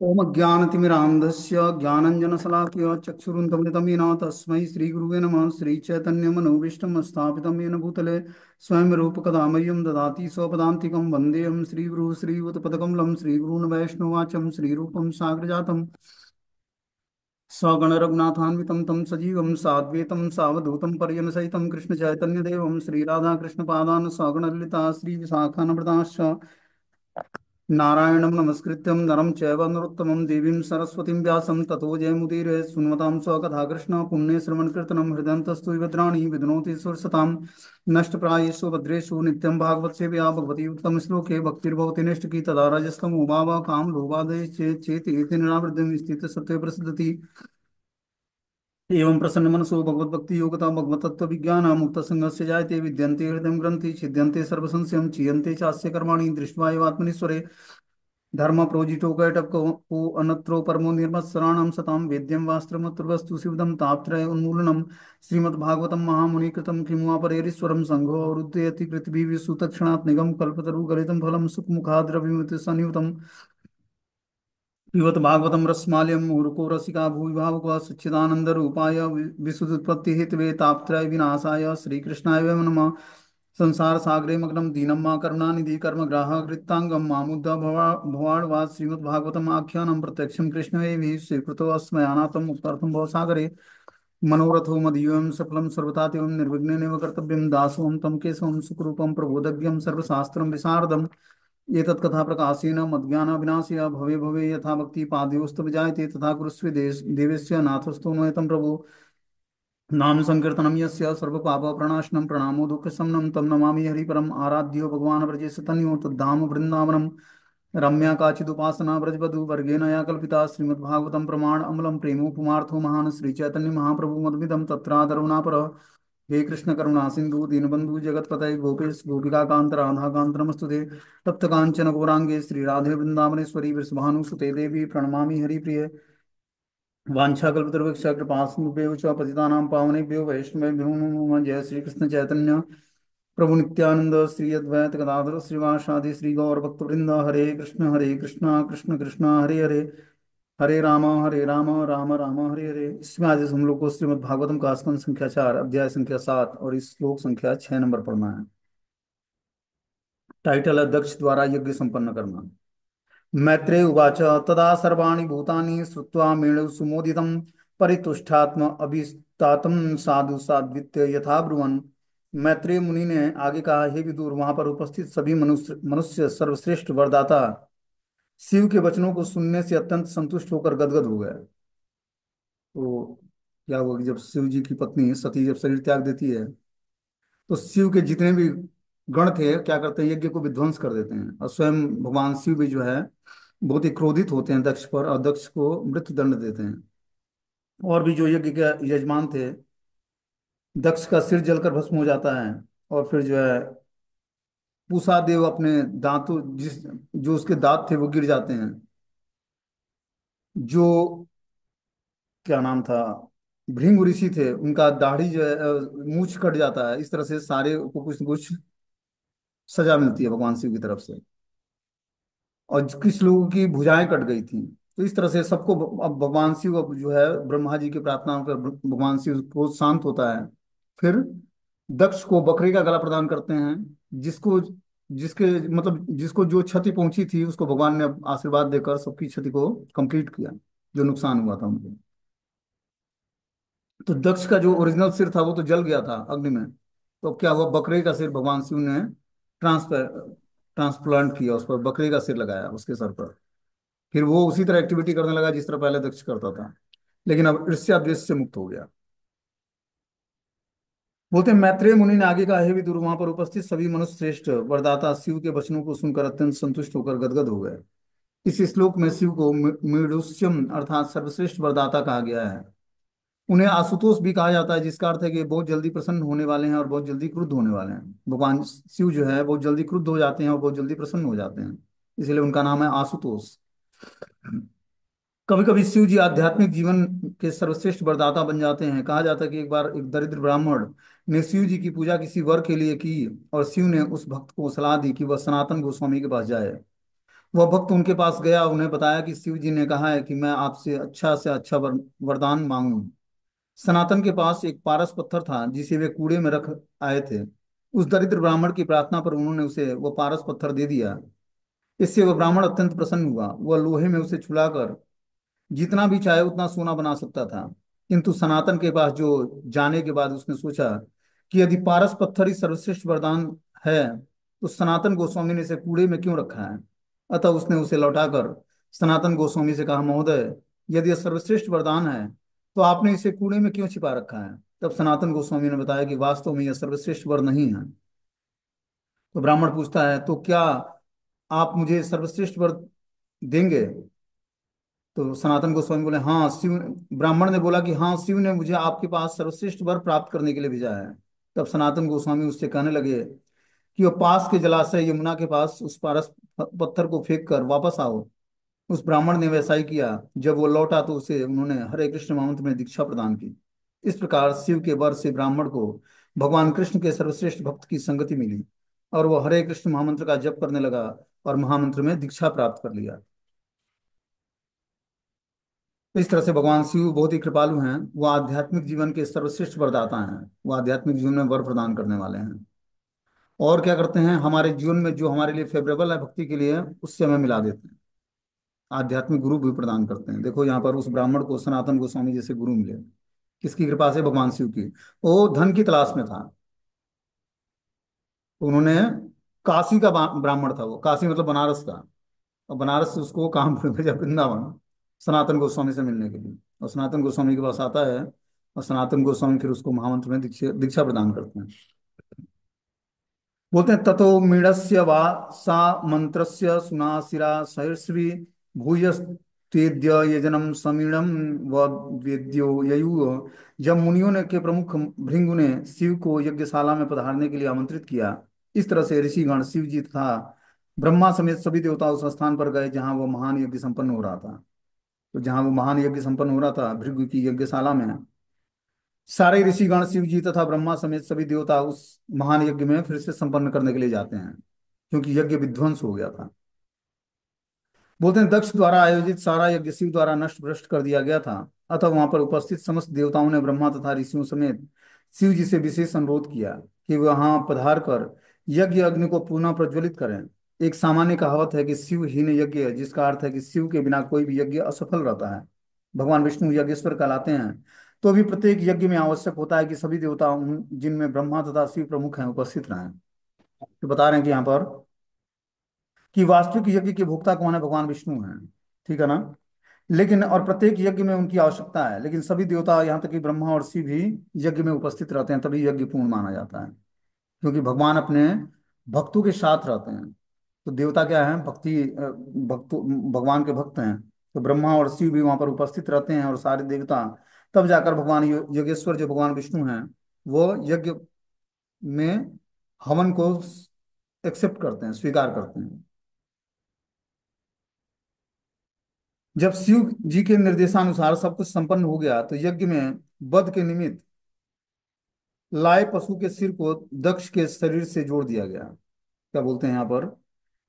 ओम ज्ञानतिमिरान्धस्य ज्ञानञ्जनशलाकया चक्षुरुन्मिलितं येन तस्मै श्रीगुरुवे नमः। श्रीचैतन्यमनोभीष्टं स्थापितं येन भूतले स्वयं रूपकदा मह्यं ददाति स्वपदान्तिकं वन्देऽहं श्रीगुरुः श्रीयुतपदकमलं श्रीगुरून् वैष्णवाचं श्रीरूपं साग्रजातं सगणरघुनाथान्वितं तं सजीवं साद्वैतं सावधूतं पर्यमसहितं कृष्णचैतन्यदेवं श्रीराधाकृष्णपादान् सगणललिता श्रीविशाखान्विताश्च नारायणं नमस्कृत्यं नरं चैव नरोत्तमं देवीं सरस्वतीं व्यासं ततो जयमुदीरये सुन्वतां स्वकथा कृष्ण पुण्ये श्रवणकीर्तनं हृदयन्तस्तु विभद्राणि विध्नोति सुरसतां नष्टप्रायेषु भद्रेषु नित्यं भागवत सेवया भगवती उत्तमश्लोके भक्तिर्भवति निष्ठकी तदा रजस्तमो भावः कामलोभादये चेति इति निरावृत्तिं स्थितसत्त्वे प्रसिद्धति एवं प्रसन्नमनसो भगवद्भक्ति योगता भगवतत्त्वविज्ञान मुक्तसङ्गस्य जायते विद्यन्ते हृदयं ग्रन्थि छिद्यन्ते सर्वसंशयं चीयन्ते चास्य कर्माणि दृष्ट्वा एव आत्मनीश्वरे धर्म प्रोजितो कैटको अनत्रो परमो निर्मत्सराणां सतां वेद्यं वास्त्रमत्र वस्तु शिवदं तापत्रय उन्मूलनम श्रीमद्भागवतं महामुनिकृतं किं वा परेरीश्वरं संघो अवरुद्धयति पृथ्वी सुतक्षणात् निगम कल्पतरु गलितं फलं सुखमुखाद्रविमति संयुतं पिबत भागवतं रसमाल्यं मुहुरको रसिका भूरि भावुकः सच्चिदानन्दरूपाय विशुद्धोत्पत्ति हेतवे तापत्रय विनाशाय श्रीकृष्णाय वयं नमः। संसार सागरे मग्नं दीनं मा करुणानिधि कर्मग्राह कृतांगं मामुद्दा भवाड्वाद श्रीमद्भागवतम् आख्यानं प्रत्यक्षं कृष्णवेभिः स्वीकृतो अस्मयानाथं मुक्तार्थं भवसागरे मनोरथो मदीयं सफलं सर्वथा निर्विघ्नेनैव कर्तव्यं दासोऽहं तं केशवं सुखरूपं प्रबोधज्ञं सर्वशास्त्रं विशारदम् एतत् कथा प्रकाशेन मद्ज्ञानाविनाशय भवे भवे यथा भक्ति पादयोस्तव जायते तथा कुरुष्व देवस्य नाथस्थो नयतं प्रभु नाम संकीर्तनं यस्य सर्वपापप्रणाशनं प्रणामो दुःखशमनं तं नमामि हरिपरम् आराध्यो भगवान् व्रजेशतन्यो तद्धाम वृन्दावनं रम्या काचिदुपासना व्रजवधू वर्गेण या कल्पिता श्रीमद्भागवतं प्रमाण अमलं प्रेमोपमार्थो महान् श्रीचैतन्य महाप्रभु मद्मिदं तत्रादरुणापर हे कृष्ण करुणा सिंधु दीनबंधु जगतपतये गोपेश गोपिका कांत राधा कांत नमस्तुते तप्त कांचन गौरांगे श्री राधे वृंदावनेश्वरी वृषभानुसुते देवी प्रणमामि हरिप्रिये वाञ्छाकल्पतरुवृक्ष कृपा सिन्धुभ्यो च पतितानां पावनेभ्यो वैष्णवेभ्यो नमो नमः। जय श्री कृष्ण चैतन्य प्रभु नित्यानंद श्री अद्वैत गदाधर श्रीवासादि श्री गौर भक्तवृंद हरे कृष्ण कृष्ण कृष्ण हरे हरे हरे राम राम राम हरे हरे। इसमें आज हम लोग को श्रीमद् भागवतम का स्कंद संख्या 4 अध्याय संख्या 7 और इस श्लोक संख्या 6 नंबर पढ़ना है। टाइटल है दक्ष द्वारा यज्ञ संपन्न करना। मैत्रेय उवाच तदा सर्वाणि भूतानि श्रुत्वा मेणौ सुमोदितं परितुष्टात्म अभिस्तातम साधु साध्वित्य यथा ब्रुवन्। मैत्रेय मुनि ने आगे कहा, हे विदुर, वहां पर उपस्थित सभी मनुष्य मनुष्य सर्वश्रेष्ठ वरदाता शिव के वचनों को सुनने से अत्यंत संतुष्ट होकर गदगद हो गए। तो क्या हुआ कि जब शिव जी की पत्नी सती जब शरीर त्याग देती है तो शिव के जितने भी गण थे क्या करते हैं, यज्ञ को विध्वंस कर देते हैं और स्वयं भगवान शिव भी जो है बहुत ही क्रोधित होते हैं दक्ष पर और दक्ष को मृत्यु दंड देते हैं। और भी जो यज्ञ के यजमान थे, दक्ष का सिर जलकर भस्म हो जाता है और फिर जो है पूषा देव अपने दांतों जिस जो उसके दांत थे वो गिर जाते हैं। जो क्या नाम था, भृंग ऋषि थे, उनका दाढ़ी जो है मूछ कट जाता है। इस तरह से सारे को कुछ न कुछ सजा मिलती है भगवान शिव की तरफ से। और कुछ लोगों की भुजाएं कट गई थी। तो इस तरह से सबको अब भगवान शिव अब जो है ब्रह्मा जी की प्रार्थना पर भगवान शिव को शांत होता है। फिर दक्ष को बकरी का गला प्रदान करते हैं, जिसको जिसके मतलब जिसको जो क्षति पहुंची थी उसको भगवान ने आशीर्वाद देकर सबकी क्षति को कंप्लीट किया, जो नुकसान हुआ था उनको। तो दक्ष का जो ओरिजिनल सिर था वो तो जल गया था अग्नि में। तो अब क्या हुआ, बकरे का सिर भगवान शिव ने ट्रांसफर ट्रांसप्लांट किया, उस पर बकरे का सिर लगाया उसके सर पर। फिर वो उसी तरह एक्टिविटी करने लगा जिस तरह पहले दक्ष करता था, लेकिन अब ईर्ष्या द्वेष से मुक्त हो गया। बोलते हैं मैत्रेय मुनि ने आगे कहा, हे विदुर, वहां पर उपस्थित सभी मनुष्य श्रेष्ठ वरदाता शिव के वचनों को सुनकर अत्यंत संतुष्ट होकर गदगद हो गए। इस श्लोक में शिव को मीडुष्यम अर्थात सर्वश्रेष्ठ वरदाता कहा गया है। उन्हें आशुतोष भी कहा जाता है, जिसका अर्थ है कि बहुत जल्दी प्रसन्न होने वाले हैं और बहुत जल्दी क्रुद्ध होने वाले हैं। भगवान शिव जो है बहुत जल्दी क्रुद्ध हो जाते हैं और बहुत जल्दी प्रसन्न हो जाते हैं, इसलिए उनका नाम है आशुतोष। कभी कभी शिव जी आध्यात्मिक जीवन के सर्वश्रेष्ठ वरदाता बन जाते हैं। कहा जाता है कि एक बार एक दरिद्र ब्राह्मण ने शिव जी की पूजा किसी वर के लिए की और शिव ने उस भक्त को सलाह दी कि वह सनातन गोस्वामी के पास जाए वह भक्त उनके पास गया, उन्हें बताया कि शिव जी ने कहा है कि मैं आपसे अच्छा से अच्छा वरदान मांगू। सनातन के पास एक पारस पत्थर था जिसे वे कूड़े में रख आए थे। उस दरिद्र ब्राह्मण की प्रार्थना पर उन्होंने उसे वो पारस पत्थर दे दिया। इससे वह ब्राह्मण अत्यंत प्रसन्न हुआ। वह लोहे में उसे छुलाकर जितना भी चाहे उतना सोना बना सकता था। किंतु सनातन के पास जो जाने के बाद उसने सोचा कि यदि पारस पत्थर ही सर्वश्रेष्ठ वरदान है तो सनातन गोस्वामी ने इसे कूड़े में क्यों रखा है। अतः उसने उसे लौटाकर सनातन गोस्वामी से कहा, महोदय, यदि यह सर्वश्रेष्ठ वरदान है तो आपने इसे कूड़े में क्यों छिपा रखा है। तब सनातन गोस्वामी ने बताया कि वास्तव में यह सर्वश्रेष्ठ वर नहीं है। तो ब्राह्मण पूछता है, तो क्या आप मुझे सर्वश्रेष्ठ वर देंगे। तो सनातन गोस्वामी बोले, हाँ शिव। ब्राह्मण ने बोला कि हाँ, शिव ने मुझे आपके पास सर्वश्रेष्ठ वर प्राप्त करने के लिए भेजा है। तब सनातन गोस्वामी उससे कहने लगे कि वो पास के जलाशय यमुना के पास उस पारस पत्थर को फेंक कर वापस आओ। उस ब्राह्मण ने वैसा ही किया। जब वो लौटा तो उसे उन्होंने हरे कृष्ण महामंत्र में दीक्षा प्रदान की। इस प्रकार शिव के वर से ब्राह्मण को भगवान कृष्ण के सर्वश्रेष्ठ भक्त की संगति मिली और वो हरे कृष्ण महामंत्र का जप करने लगा और महामंत्र में दीक्षा प्राप्त कर लिया। तो इस तरह से भगवान शिव बहुत ही कृपालु हैं। वो आध्यात्मिक जीवन के सर्वश्रेष्ठ वरदाता हैं। वो आध्यात्मिक जीवन में वर प्रदान करने वाले हैं। और क्या करते हैं, हमारे जीवन में जो हमारे लिए फेवरेबल है भक्ति के लिए, उससे हमें मिला देते हैं। आध्यात्मिक गुरु भी प्रदान करते हैं। देखो यहाँ पर उस ब्राह्मण को सनातन गोस्वामी जैसे गुरु मिले। किसकी कृपा से? भगवान शिव की। वो धन की तलाश में था। तो उन्होंने काशी का ब्राह्मण था वो, काशी मतलब बनारस का। और बनारस से उसको कहाँ भेजा? वृंदावन, सनातन गोस्वामी से मिलने के लिए। और सनातन गोस्वामी के पास आता है और सनातन गोस्वामी फिर उसको महामंत्र में दीक्षा दीक्षा प्रदान करते हैं। बोलते हैं, ततो मीढस्य वा सा मंत्रस्य सुनासिरा सहर्षि भूयस्तेद्य यजनम समीणम व वेद्यो ययु। जब मुनियों ने के प्रमुख भृंगु ने शिव को यज्ञशाला में पधारने के लिए आमंत्रित किया, इस तरह से ऋषिगण, शिव जी तथा ब्रह्मा समेत सभी देवता उस स्थान पर गए जहाँ वो महान यज्ञ संपन्न हो रहा था। तो जहाँ वो महान यज्ञ संपन्न हो रहा था भृगु की यज्ञशाला में, सारे ऋषिगण, शिव जी तथा ब्रह्मा समेत सभी देवता उस महान यज्ञ में फिर से संपन्न करने के लिए जाते हैं, क्योंकि यज्ञ विध्वंस हो गया था। बोलते हैं, दक्ष द्वारा आयोजित सारा यज्ञ शिव द्वारा नष्ट भ्रष्ट कर दिया गया था। अतः वहां पर उपस्थित समस्त देवताओं ने ब्रह्मा तथा ऋषियों समेत शिव जी से विशेष अनुरोध किया कि वहां पधार कर यज्ञ अग्नि को पुनः प्रज्वलित करें। एक सामान्य कहावत है कि शिवहीन यज्ञ, जिसका अर्थ है कि शिव के बिना कोई भी यज्ञ असफल रहता है। भगवान विष्णु यज्ञेश्वर कहलाते हैं। तो भी प्रत्येक यज्ञ में आवश्यक होता है कि सभी देवता जिनमें ब्रह्मा तथा शिव प्रमुख हैं उपस्थित रहें। तो बता रहे हैं कि यहाँ पर कि वास्तविक यज्ञ के भोक्ता कौन है? भगवान विष्णु हैं। ठीक है ना। लेकिन और प्रत्येक यज्ञ में उनकी आवश्यकता है, लेकिन सभी देवता यहाँ तक कि ब्रह्मा और शिव भी यज्ञ में उपस्थित रहते हैं, तभी यज्ञ पूर्ण माना जाता है। क्योंकि भगवान अपने भक्तों के साथ रहते हैं। तो देवता क्या है? भक्त, भगवान के भक्त हैं। तो ब्रह्मा और शिव भी वहां पर उपस्थित रहते हैं और सारे देवता। तब जाकर भगवान योगेश्वर जो भगवान विष्णु हैं, वो यज्ञ में हवन को एक्सेप्ट करते हैं, स्वीकार करते हैं। जब शिव जी के निर्देशानुसार सब कुछ संपन्न हो गया तो यज्ञ में वध के निमित्त लाए पशु के सिर को दक्ष के शरीर से जोड़ दिया गया। क्या बोलते हैं यहाँ पर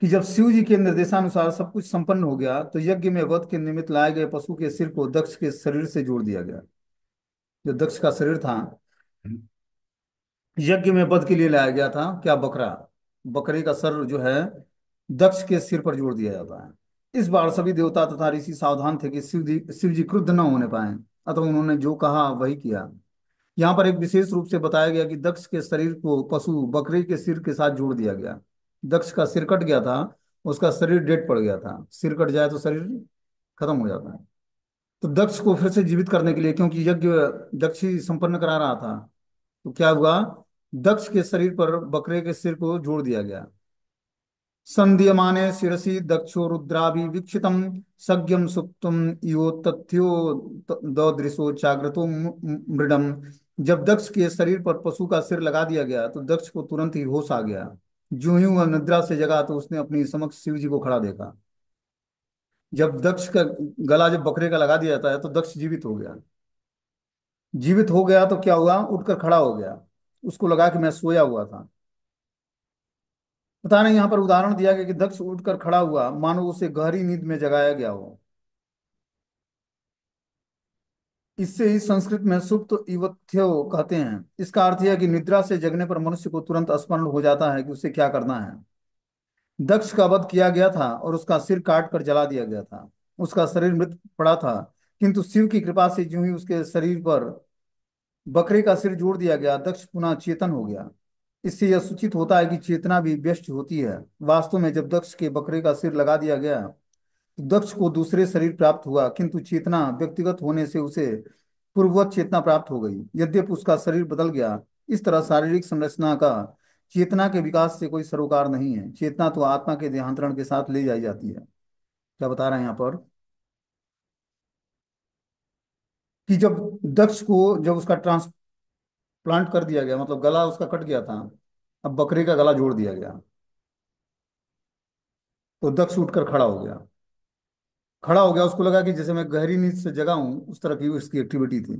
कि जब शिव जी के निर्देशानुसार सब कुछ संपन्न हो गया तो यज्ञ में वध के निमित्त लाए गए पशु के सिर को दक्ष के शरीर से जोड़ दिया गया। जो दक्ष का शरीर था, यज्ञ में वध के लिए लाया गया था, क्या? बकरा। बकरे का सर जो है दक्ष के सिर पर जोड़ दिया जाता है। इस बार सभी देवता तथा ऋषि सावधान थे कि शिव जी क्रुद्ध न होने पाए। अतः उन्होंने जो कहा वही किया। यहाँ पर एक विशेष रूप से बताया गया कि दक्ष के शरीर को पशु बकरे के सिर के साथ जोड़ दिया गया। दक्ष का सिर कट गया था, उसका शरीर डेड पड़ गया था। सिर कट जाए तो शरीर खत्म हो जाता है। तो दक्ष को फिर से जीवित करने के लिए, क्योंकि यज्ञ दक्ष ही संपन्न करा रहा था, तो क्या हुआ? दक्ष के शरीर पर बकरे के सिर को जोड़ दिया गया। संध्यमाने शिरसि दक्षो रुद्राभि वीक्षितम सज्ञम सुप्तम यो तथ्यो ददृशो जाग्रतो मृडम। जब दक्ष के शरीर पर पशु का सिर लगा दिया गया तो दक्ष को तुरंत ही होश आ गया। जो ही वह निद्रा से जगा तो उसने अपनी समक्ष शिव जी को खड़ा देखा। जब दक्ष का गला जब बकरे का लगा दिया जाता है तो दक्ष जीवित हो गया। जीवित हो गया तो क्या हुआ? उठकर खड़ा हो गया। उसको लगा कि मैं सोया हुआ था। पता नहीं, यहाँ पर उदाहरण दिया गया कि दक्ष उठकर खड़ा हुआ मानो उसे गहरी नींद में जगाया गया हो। इससे ही संस्कृत में सुप्त इवथ्यो कहते हैं। इसका अर्थ यह है कि निद्रा से जगने पर मनुष्य को तुरंत स्मरण हो जाता है कि उसे क्या करना है। दक्ष का वध किया गया था और उसका सिर काट कर जला दिया गया था। उसका शरीर मृत पड़ा था, किंतु शिव की कृपा से यूं ही उसके शरीर पर बकरे का सिर जोड़ दिया गया, दक्ष पुनः चेतन हो गया। इससे यह सूचित होता है कि चेतना भी व्यष्ट होती है। वास्तव में जब दक्ष के बकरे का सिर लगा दिया गया तो दक्ष को दूसरे शरीर प्राप्त हुआ, किंतु चेतना व्यक्तिगत होने से उसे पूर्ववत चेतना प्राप्त हो गई, यद्यपि उसका शरीर बदल गया। इस तरह शारीरिक संरचना का चेतना के विकास से कोई सरोकार नहीं है। चेतना तो आत्मा के देहांतरण के साथ ले जाई जाती है। क्या बता रहे हैं यहाँ पर कि जब दक्ष को, जब उसका ट्रांसप्लांट कर दिया गया, मतलब गला उसका कट गया था, अब बकरे का गला जोड़ दिया गया, तो दक्ष उठकर खड़ा हो गया। खड़ा हो गया, उसको लगा कि जैसे मैं गहरी नींद से जगा हूं, उस तरह की उसकी एक्टिविटी थी।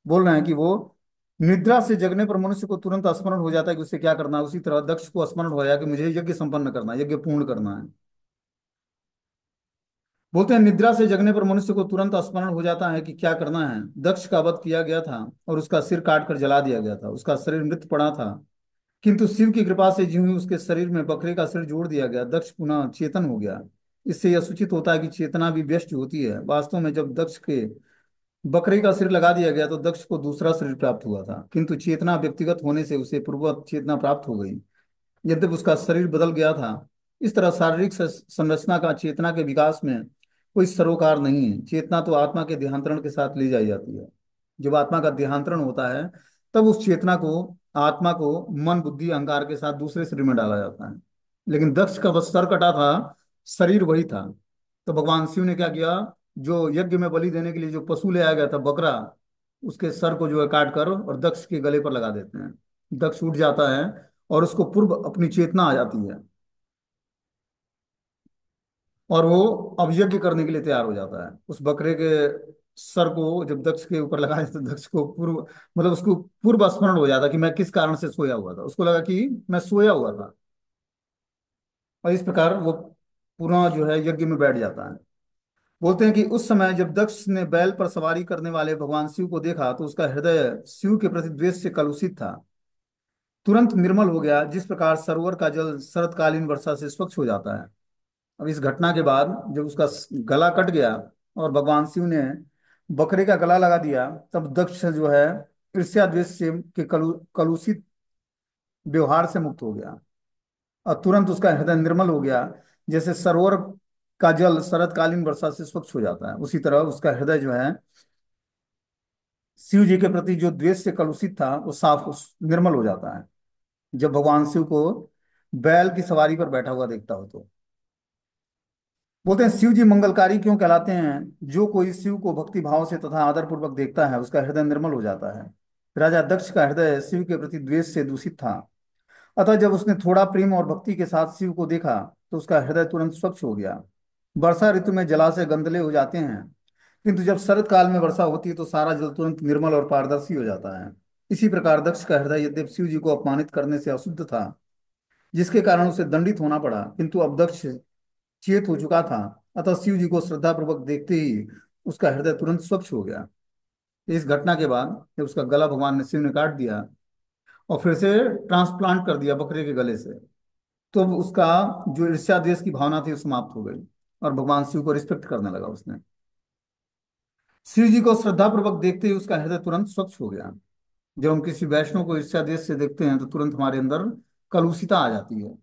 बोल रहे हैं कि वो निद्रा से जगने पर मनुष्य को तुरंत स्मरण हो जाता है कि उसे क्या करना है। उसी तरह दक्ष को स्मरण हो जाए कि मुझे यज्ञ संपन्न करना है, यज्ञ पूर्ण करना है। बोलते हैं निद्रा से जगने पर मनुष्य को तुरंत स्मरण हो जाता है कि क्या करना है। दक्ष का वध किया गया था और उसका सिर काट कर जला दिया गया था। उसका शरीर मृत पड़ा था, किंतु शिव की कृपा से ज्यों ही उसके शरीर में बकरे का सिर जोड़ दिया गया, दक्ष पुनः चेतन हो गया। इससे यह सूचित होता है कि चेतना भी व्यष्ट होती है। वास्तव में जब दक्ष के बकरे का सिर लगा दिया गया तो दक्ष को दूसरा शरीर प्राप्त हुआ था, किंतु चेतना व्यक्तिगत होने से उसे पूर्ववत चेतना प्राप्त हो गई, यद्यपि उसका शरीर बदल गया था। इस तरह शारीरिक संरचना का चेतना के विकास में कोई सरोकार नहीं है। चेतना तो आत्मा के देहांतरण के साथ ले जाई जाती है। जब आत्मा का देहांतरण होता है, तब उस चेतना को, आत्मा को मन बुद्धि अहंकार के साथ दूसरे शरीर में डाला जाता है। लेकिन दक्ष का बस सर कटा था, शरीर वही था। तो भगवान शिव ने क्या किया, जो यज्ञ में बलि देने के लिए जो पशु ले आया गया था बकरा, उसके सर को जो है काट कर और दक्ष के गले पर लगा देते हैं। दक्ष उठ जाता है और उसको पूर्व अपनी चेतना आ जाती है, और वो अब यज्ञ करने के लिए तैयार हो जाता है। उस बकरे के सर को जब दक्ष के ऊपर लगाया तो दक्ष को पूर्व, मतलब उसको पूर्व स्मरण हो जाता कि मैं किस कारण से सोया हुआ था। उसको लगा कि मैं सोया हुआ था, और इस प्रकार वो पुनः जो है यज्ञ में बैठ जाता है। बोलते हैं कि उस समय जब दक्ष ने बैल पर सवारी करने वाले भगवान शिव को देखा तो उसका हृदय शिव के प्रति द्वेष से कलुषित था, तुरंत निर्मल हो गया, जिस प्रकार सरोवर का जल शरतकालीन वर्षा से स्वच्छ हो जाता है। अब इस घटना के बाद जब उसका गला कट गया और भगवान शिव ने बकरे का गला लगा दिया, तब दक्ष जो है ईर्ष्या द्वेष से के कलुषित व्यवहार से मुक्त हो गया, और तुरंत उसका हृदय निर्मल हो गया। जैसे सरोवर का जल शरतकालीन वर्षा से स्वच्छ हो जाता है, उसी तरह उसका हृदय जो है शिव जी के प्रति जो द्वेष से कलुषित था वो साफ निर्मल हो जाता है, जब भगवान शिव को बैल की सवारी पर बैठा हुआ देखता हो तो। बोलते हैं शिव जी मंगलकारी क्यों कहलाते हैं। जो कोई शिव को भक्ति भाव से तथा आदर पूर्वक देखता है उसका हृदय निर्मल हो जाता है। राजा दक्ष का हृदय शिव के प्रति द्वेष से दूषित था, अतः जब उसने थोड़ा प्रेम और भक्ति के साथ शिव को देखा तो उसका हृदय तुरंत स्वच्छ हो गया। वर्षा ऋतु में जलाशय गंदले हो जाते हैं, किंतु जब शरत काल में वर्षा होती है तो सारा जल तुरंत निर्मल और पारदर्शी हो जाता है। इसी प्रकार दक्ष का हृदय यद्यपि शिव जी को अपमानित करने से अशुद्ध था, जिसके कारण उसे दंडित होना पड़ा, किंतु अब दक्ष चेत हो चुका था, अतः शिव जी को श्रद्धा पूर्वक देखते ही उसका हृदय तुरंत स्वच्छ हो गया। इस घटना के बाद जब उसका गला भगवान ने शिव ने काट दिया और फिर से ट्रांसप्लांट कर दिया बकरे के गले से, तो उसका जो ईर्ष्या द्वेष की भावना थी वो समाप्त हो गई, और भगवान शिव को रिस्पेक्ट करने लगा उसने। शिव जी को श्रद्धा पूर्वक देखते ही उसका हृदय तुरंत स्वच्छ हो गया। जब हम किसी वैष्णव को ईर्ष्या द्वेष से देखते हैं तो तुरंत हमारे अंदर कलुषिता आ जाती है,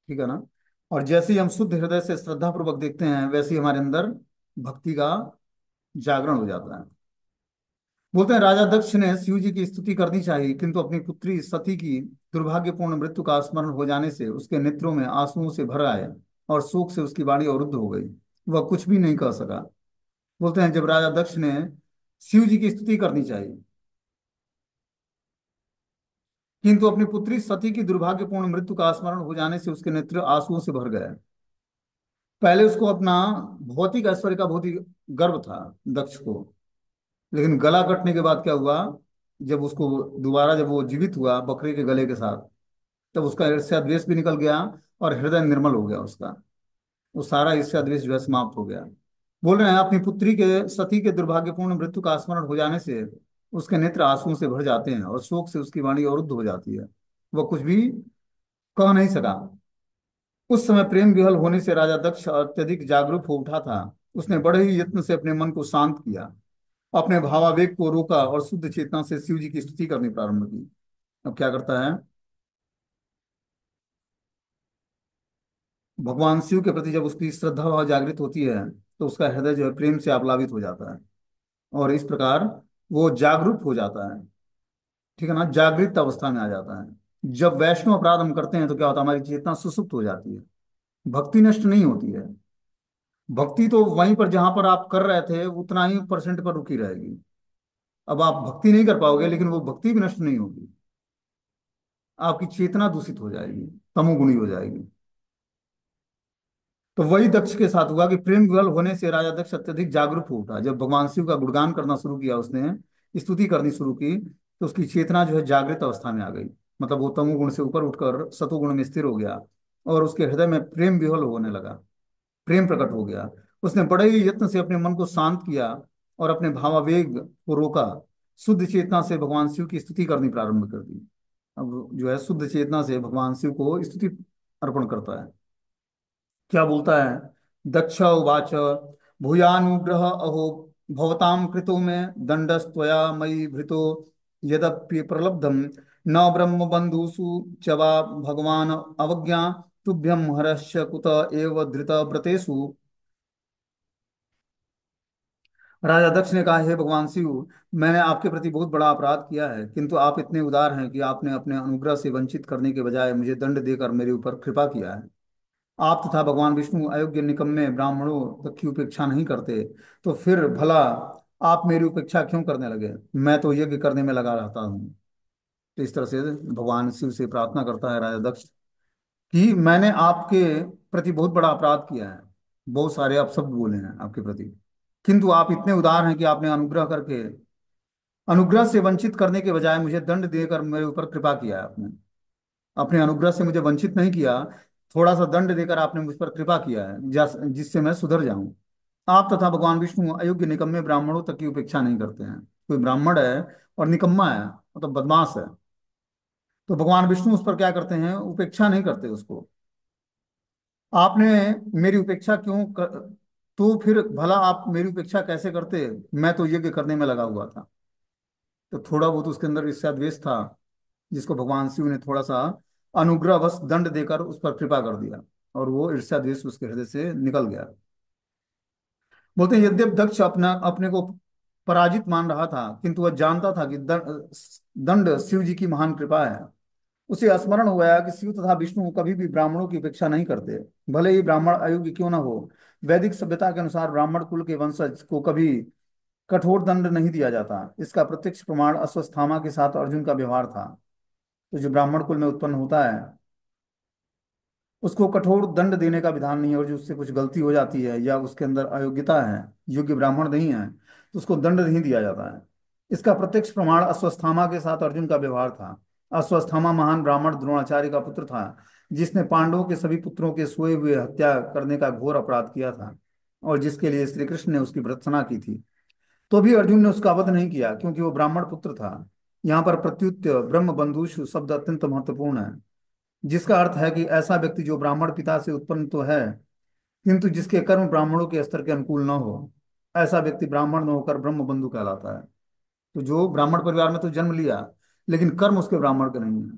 ठीक है ना। और जैसे ही हम शुद्ध हृदय से श्रद्धा पूर्वक देखते हैं वैसे ही हमारे अंदर भक्ति का जागरण हो जाता है। बोलते हैं राजा दक्ष ने शिव जी की स्तुति करनी चाहिए, किंतु अपनी पुत्री सती की दुर्भाग्यपूर्ण मृत्यु का स्मरण हो जाने से उसके नेत्रों में आंसुओं से भर आए और शोक से उसकी वाणी अवरुद्ध हो गई। वह कुछ भी नहीं कह सका। बोलते हैं जब राजा दक्ष ने शिव जी की स्तुति करनी चाहिए, किंतु अपनी पुत्री सती की दुर्भाग्यपूर्ण मृत्यु का स्मरण हो जाने से उसके नेत्र आंसुओं से भर गए। पहले उसको अपना भौतिक ऐश्वर्य का बहुत ही गर्व था दक्ष को, लेकिन गला कटने के बाद क्या हुआ, जब उसको दोबारा जब वो जीवित हुआ बकरे के गले के साथ, तब उसका ईर्ष्या द्वेष भी निकल गया और हृदय निर्मल हो गया उसका। वो सारा ईर्ष्या द्वेष जो है समाप्त हो गया। बोल रहे हैं अपनी पुत्री के सती के दुर्भाग्यपूर्ण मृत्यु का स्मरण हो जाने से उसके नेत्र आंसुओं से भर जाते हैं और शोक से उसकी वाणी अवरुद्ध हो जाती है। वह कुछ भी कह नहीं सका। उस समय प्रेम विहल होने से राजा दक्ष अत्यधिक जागरूक हो उठा था। उसने बड़े ही यत्न से अपने मन को शांत किया, अपने भावावेग को रोका और शुद्ध चेतना से शिव जी की स्तुति करनी प्रारंभ की। अब क्या करता है, भगवान शिव के प्रति जब उसकी श्रद्धा भाव जागृत होती है तो उसका हृदय जो है प्रेम से आप्लावित हो जाता है और इस प्रकार वो जागरूक हो जाता है। ठीक है ना, जागृत अवस्था में आ जाता है। जब वैष्णव अपराध हम करते हैं तो क्या होता है, हमारी चेतना सुसुप्त हो जाती है, भक्ति नष्ट नहीं होती है। भक्ति तो वहीं पर जहां पर आप कर रहे थे उतना ही परसेंट पर रुकी रहेगी। अब आप भक्ति नहीं कर पाओगे लेकिन वो भक्ति भी नष्ट नहीं होगी, आपकी चेतना दूषित हो जाएगी, तमोगुणी हो जाएगी। तो वही दक्ष के साथ हुआ कि प्रेम विवल होने से राजा दक्ष अत्यधिक जागरूक हो उठा। जब भगवान शिव का गुणगान करना शुरू किया, उसने स्तुति करनी शुरू की, तो उसकी चेतना जो है जागृत अवस्था में आ गई। मतलब वो तमोगुण से ऊपर उठकर सतोगुण में स्थिर हो गया और उसके हृदय में प्रेम विवल होने लगा, प्रेम प्रकट हो गया। उसने बड़े ही यत्न से अपने मन को शांत किया और अपने भावावेग को रोका, शुद्ध चेतना से भगवान शिव की स्तुति करनी प्रारंभ कर दी। अब जो है शुद्ध चेतना से भगवान शिव को स्तुति अर्पण करता है। क्या बोलता है, दक्ष उवाच भूयानुग्रह अहो भवतां कृतो में दंडस्त्वया मयि भृतो यद्यपि प्रलब्धम न ब्रह्म बंधुषु च वा भगवान अवज्ञा तुभ्यं हरश्च कुत एव धृत व्रतेषु। राजा दक्ष ने कहा, हे भगवान शिव, मैंने आपके प्रति बहुत बड़ा अपराध किया है, किंतु आप इतने उदार हैं कि आपने अपने अनुग्रह से वंचित करने के बजाय मुझे दंड देकर मेरे ऊपर कृपा किया है। आप तथा भगवान विष्णु अयोग्य निकम्मे ब्राह्मणों तक की उपेक्षा नहीं करते, तो फिर भला आप मेरी उपेक्षा क्यों करने लगे? मैं तो यज्ञ करने में लगा रहता हूँ। तो इस तरह से भगवान शिव से प्रार्थना करता है राजा दक्ष कि मैंने आपके प्रति बहुत बड़ा अपराध किया है, बहुत सारे अपशब्द बोले हैं आपके प्रति, किंतु आप इतने उदार हैं कि आपने अनुग्रह करके, अनुग्रह से वंचित करने के बजाय मुझे दंड देकर मेरे ऊपर कृपा किया है आपने। अपने अनुग्रह से मुझे वंचित नहीं किया, थोड़ा सा दंड देकर आपने मुझ पर कृपा किया है जिससे मैं सुधर जाऊं। आप तथा भगवान विष्णु अयोग्य निकम्मे ब्राह्मणों तक की उपेक्षा नहीं करते हैं। कोई ब्राह्मण है और निकम्मा है, मतलब बदमाश है, तो भगवान विष्णु उस पर क्या करते हैं, उपेक्षा नहीं करते उसको। आपने मेरी उपेक्षा क्यों तो फिर भला आप मेरी उपेक्षा कैसे करते? मैं तो यज्ञ करने में लगा हुआ था। तो थोड़ा बहुत उसके अंदर ईर्ष्या द्वेष था, जिसको भगवान शिव ने थोड़ा सा अनुग्रहवश दंड देकर उस पर कृपा कर दिया और वो ईर्ष्या द्वेष उसके हृदय से निकल गया। बोलते हैं यद्यप दक्ष अपना अपने को पराजित मान रहा था, किंतु वह जानता था कि दंड शिव जी की महान कृपा है। उसे स्मरण हुआ कि शिव तथा विष्णु कभी भी ब्राह्मणों की उपेक्षा नहीं करते, भले ही ब्राह्मण अयोग्य क्यों न हो। वैदिक सभ्यता के अनुसार ब्राह्मण कुल के वंशज को कभी कठोर दंड नहीं दिया जाता। इसका प्रत्यक्ष प्रमाण अश्वत्थामा के साथ अर्जुन का व्यवहार था। तो जो ब्राह्मण कुल में उत्पन्न होता है उसको कठोर दंड देने का विधान नहीं है, और जो उससे कुछ गलती हो जाती है या उसके अंदर अयोग्यता है, योग्य ब्राह्मण नहीं है, तो उसको दंड नहीं दिया जाता है। इसका प्रत्यक्ष प्रमाण अश्वत्थामा के साथ अर्जुन का व्यवहार था। अश्वत्थामा महान ब्राह्मण द्रोणाचार्य का पुत्र था, जिसने पांडवों के सभी पुत्रों के सोए हुए हत्या करने का घोर अपराध किया था और जिसके लिए श्री कृष्ण ने उसकी भर्त्सना की थी। तो भी अर्जुन ने उसका वध नहीं किया क्योंकि वो ब्राह्मण पुत्र था। यहाँ पर प्रत्युत ब्रह्म बंधुषु शब्द अत्यंत महत्वपूर्ण है, जिसका अर्थ है कि ऐसा व्यक्ति जो ब्राह्मण पिता से उत्पन्न तो है किंतु जिसके कर्म ब्राह्मणों के स्तर के अनुकूल न हो, ऐसा व्यक्ति ब्राह्मण न होकर ब्रह्म बंधु कहलाता है। तो जो ब्राह्मण परिवार में तो जन्म लिया लेकिन कर्म उसके ब्राह्मण के नहीं है,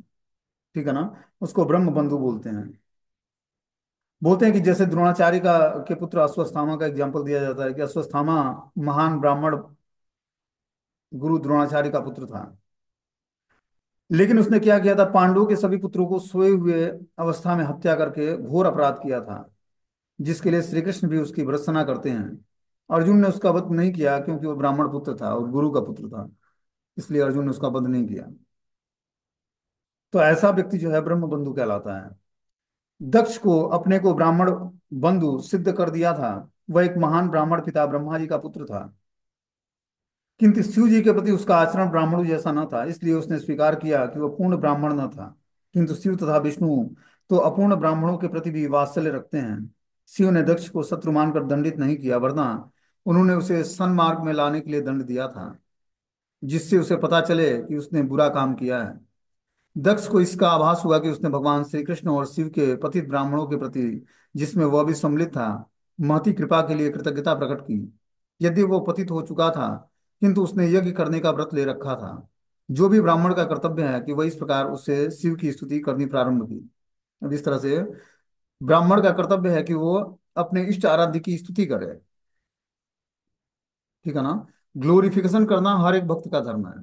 ठीक है ना, उसको ब्रह्म बंधु बोलते हैं। बोलते हैं कि जैसे द्रोणाचार्य का के पुत्र अश्वत्थामा का एग्जाम्पल दिया जाता है कि अश्वत्थामा महान ब्राह्मण गुरु द्रोणाचार्य का पुत्र था, लेकिन उसने क्या किया था, पांडवों के सभी पुत्रों को सोए हुए अवस्था में हत्या करके घोर अपराध किया था, जिसके लिए श्री कृष्ण भी उसकी भर्त्सना करते हैं। अर्जुन ने उसका वध नहीं किया क्योंकि वो ब्राह्मण पुत्र था और गुरु का पुत्र था, इसलिए अर्जुन ने उसका वध नहीं किया। तो ऐसा व्यक्ति जो है ब्रह्म बंधु कहलाता है। दक्ष को अपने को ब्राह्मण बंधु सिद्ध कर दिया था। वह एक महान ब्राह्मण पिता ब्रह्मा जी का पुत्र था, किंतु शिव जी के प्रति उसका आचरण ब्राह्मणों जैसा न था, इसलिए उसने स्वीकार किया कि वह पूर्ण ब्राह्मण न था। किंतु शिव तथा विष्णु तो अपूर्ण ब्राह्मणों के प्रति भी वात्सल्य रखते हैं। शिव ने दक्ष को शत्रु मानकर दंडित नहीं किया, वरना उन्होंने उसे सन्मार्ग में लाने के लिए दंड दिया था, जिससे उसे पता चले कि उसने बुरा काम किया है। दक्ष को इसका आभास हुआ कि उसने भगवान श्री कृष्ण और शिव के पतित ब्राह्मणों के प्रति, जिसमें वह भी सम्मिलित था, महती कृपा के लिए कृतज्ञता प्रकट की। यदि वो पतित हो चुका था, किंतु उसने यज्ञ करने का व्रत ले रखा था। जो भी ब्राह्मण का कर्तव्य है कि वह इस प्रकार उससे शिव की स्तुति करनी प्रारंभ की। अब इस तरह से ब्राह्मण का कर्तव्य है कि वो अपने इष्ट आराध्य की स्तुति करे। ठीक है ना। ग्लोरिफिकेशन करना हर एक भक्त का धर्म है,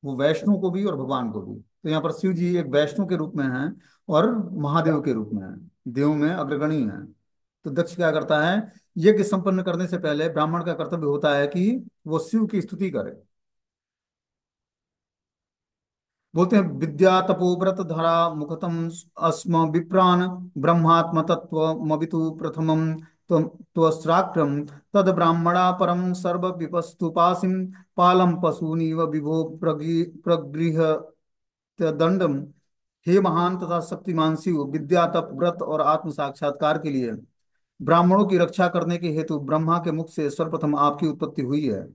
वो वैष्णव को भी और भगवान को भी। तो यहाँ पर शिव जी एक वैष्णव के रूप में हैं और महादेव के रूप में हैं, देव में अग्रगणी हैं। तो दक्ष क्या करता है, यज्ञ संपन्न करने से पहले ब्राह्मण का कर्तव्य होता है कि वो शिव की स्तुति करे। बोलते हैं विद्या तपो व्रत धरा मुखतम अस्म विप्रान ब्रह्मात्म तत्व मवितु प्रथमम त्वस्राक्रम तद ब्राह्मणा परम सर्व विपस्तुपासिम पालम पशूनिव विभो प्रगृह दंडम। हे महान तथा शक्तिमान शिव, विद्या तप व्रत और आत्म साक्षात्कार के लिए ब्राह्मणों की रक्षा करने के हेतु ब्रह्मा के मुख से सर्वप्रथम आपकी उत्पत्ति हुई है।